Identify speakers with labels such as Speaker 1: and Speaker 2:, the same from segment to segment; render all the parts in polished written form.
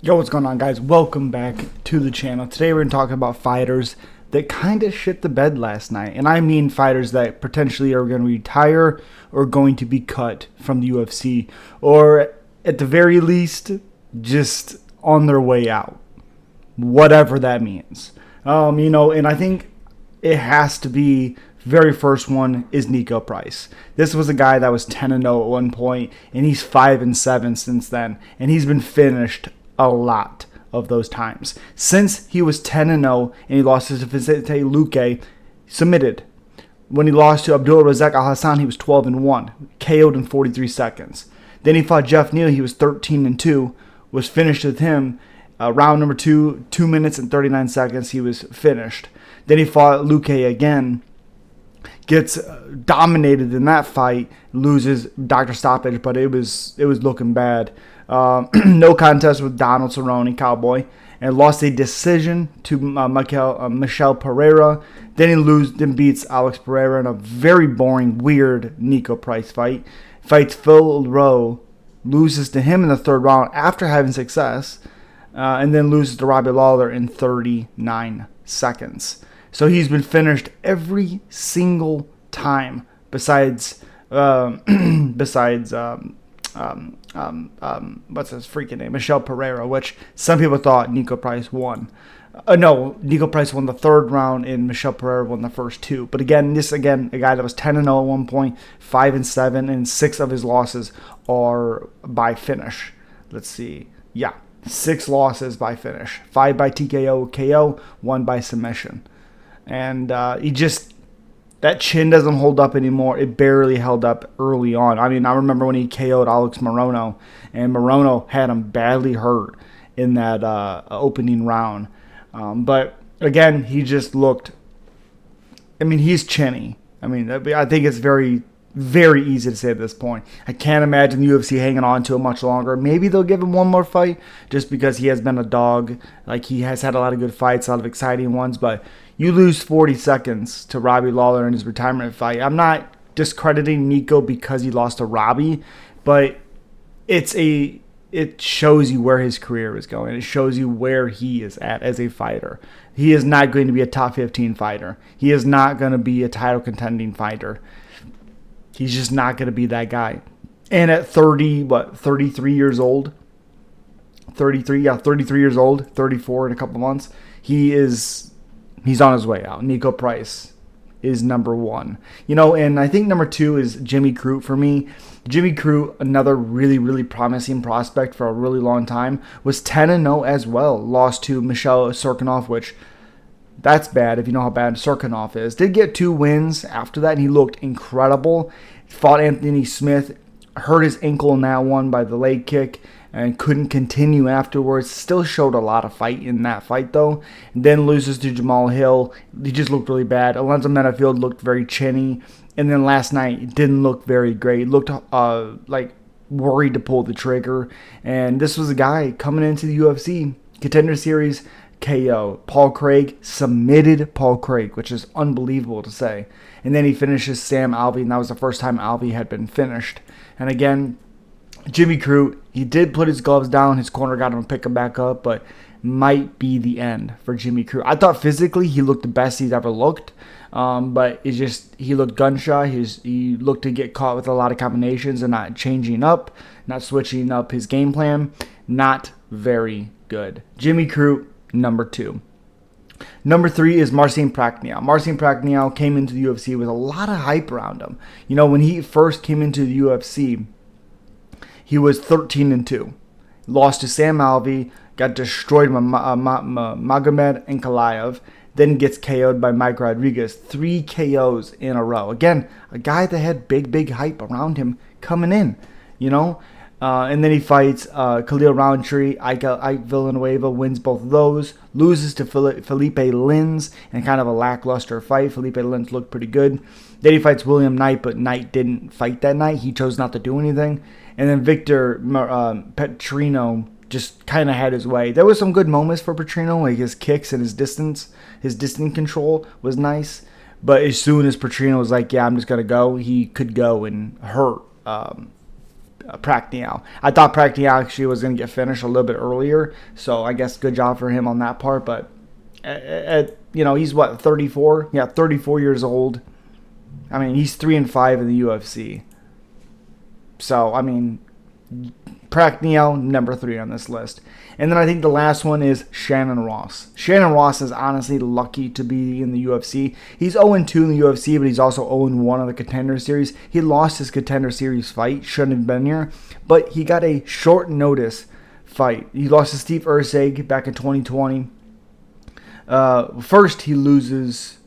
Speaker 1: Yo, what's going on, guys? Welcome back to the channel. Today we're going to talk about fighters that kind of shit the bed last night. And I mean fighters that potentially are going to retire or going to be cut from the UFC. Or at the very least, just on their way out. Whatever that means. And I think it has to be, very first one is Nico Price. This was a guy that was 10-0 at one point, and he's 5-7 since then. And he's been finished a lot of those times. Since he was 10-0 and he lost to Vicente Luque, submitted. When he lost to Abdul Razak Al Hassan, he was 12-1, KO'd in 43 seconds. Then he fought Jeff Neal, he was 13-2, was finished with him. Round number 2, 2 minutes and 39 seconds, he was finished. Then he fought Luque again, gets dominated in that fight, loses Dr. Stoppage, but it was looking bad. No contest with Donald Cerrone, Cowboy, and lost a decision to Michel Pereira. Then beats Alex Pereira in a very boring, weird Nico Price fight. Fights Phil Rowe, loses to him in the third round after having success, and then loses to Robbie Lawler in 39 seconds. So he's been finished every single time besides what's his freaking name? Michel Pereira, which some people thought Nico Price won. No, Nico Price won the third round and Michel Pereira won the first two. But again, a guy that was 10-0 at one point, 5-7, and 6 of his losses are by finish. Let's see. Yeah, 6 losses by finish. 5 by TKO, KO, 1 by submission. And that chin doesn't hold up anymore. It barely held up early on. I mean, I remember when he KO'd Alex Morono, and Morono had him badly hurt in that opening round. But again, he just looked, he's chinny. I think it's very, very easy to say at this point. I can't imagine the UFC hanging on to him much longer. Maybe they'll give him one more fight just because he has been a dog. Like, he has had a lot of good fights, a lot of exciting ones, but you lose 40 seconds to Robbie Lawler in his retirement fight. I'm not discrediting Nico because he lost to Robbie, but it shows you where his career is going. It shows you where he is at as a fighter. He is not going to be a top 15 fighter. He is not going to be a title contending fighter. He's just not going to be that guy. And at 33 years old, 33 years old, 34 in a couple months, he's on his way out. Nico Price is number 1. And I think number 2 is Jimmy Crute for me. Jimmy Crute, another really, really promising prospect for a really long time, was 10-0 as well. Lost to Michel Serkinov, which that's bad if you know how bad Serkinov is. Did get 2 wins after that, and he looked incredible. Fought Anthony Smith, hurt his ankle in that one by the leg kick, and couldn't continue afterwards. Still showed a lot of fight in that fight, though. And then loses to Jamal Hill. He just looked really bad. Alonzo Menifield looked very chinny. And then last night, it didn't look very great. Looked like worried to pull the trigger. And this was a guy coming into the UFC Contender Series KO. Paul Craig submitted Paul Craig, which is unbelievable to say. And then he finishes Sam Alvey, and that was the first time Alvey had been finished. And again, Jimmy Crute, he did put his gloves down. His corner got him to pick him back up, but might be the end for Jimmy Crute. I thought physically he looked the best he's ever looked, but he looked gun shy. He looked to get caught with a lot of combinations and not changing up, not switching up his game plan. Not very good. Jimmy Crute, number 2. Number 3 is Marcin Prachnio. Marcin Prachnio came into the UFC with a lot of hype around him. When he first came into the UFC, he was 13-2. Lost to Sam Alvey, got destroyed by Magomed Ankalaev, then gets KO'd by Mike Rodriguez. 3 KOs in a row. Again, a guy that had big hype around him coming in, And then he fights Khalil Roundtree. Ike Villanueva, wins both of those. Loses to Felipe Lins in kind of a lackluster fight. Felipe Lins looked pretty good. Then he fights William Knight, but Knight didn't fight that night. He chose not to do anything. And then Victor Petrino just kind of had his way. There was some good moments for Petrino, like his kicks and his distance control was nice. But as soon as Petrino was like, yeah, I'm just going to go, he could go and hurt Prachnio. I thought Prachnio actually was going to get finished a little bit earlier, so I guess good job for him on that part. But he's what, 34? Yeah, 34 years old. I mean, he's 3-5 in the UFC. So I mean, Prachnio, number 3 on this list. And then I think the last one is Shannon Ross. Shannon Ross is honestly lucky to be in the UFC. He's 0-2 in the UFC, but he's also 0-1 on the Contender Series. He lost his Contender Series fight, shouldn't have been here, but he got a short notice fight. He lost to Steve Erceg back in 2020. First, he loses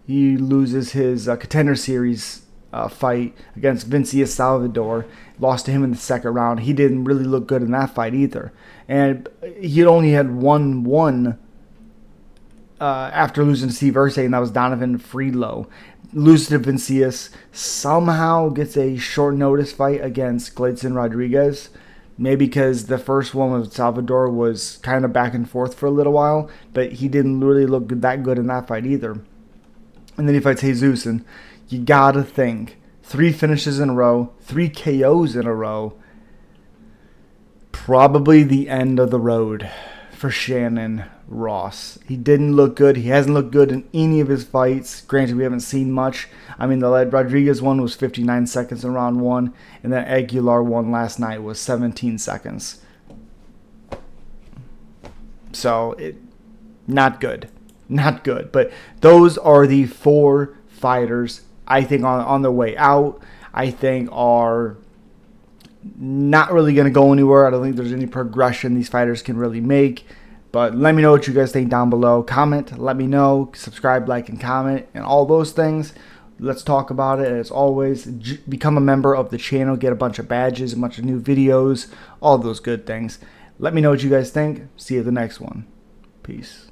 Speaker 1: his Contender Series fight against Vincius Salvador. Lost to him in the second round. He didn't really look good in that fight either. And he only had 1-1 after losing to Steve Erceg, and that was Donovan Friedlow. Loses to Vincius. Somehow gets a short notice fight against Gleison Rodriguez. Maybe because the first one with Salvador was kind of back and forth for a little while, but he didn't really look that good in that fight either. And then he fights Jesus, and you gotta think, 3 finishes in a row, 3 KOs in a row. Probably the end of the road for Shannon Ross. He didn't look good. He hasn't looked good in any of his fights. Granted, we haven't seen much. I mean, the Rodriguez one was 59 seconds in round 1, and that Aguilar one last night was 17 seconds. So, not good. Not good. But those are the 4 fighters I think on their way out. I think are not really going to go anywhere. I don't think there's any progression these fighters can really make. But let me know what you guys think down below. Comment, let me know. Subscribe, like, and comment, and all those things. Let's talk about it. As always, become a member of the channel. Get a bunch of badges, a bunch of new videos, all those good things. Let me know what you guys think. See you at the next one. Peace.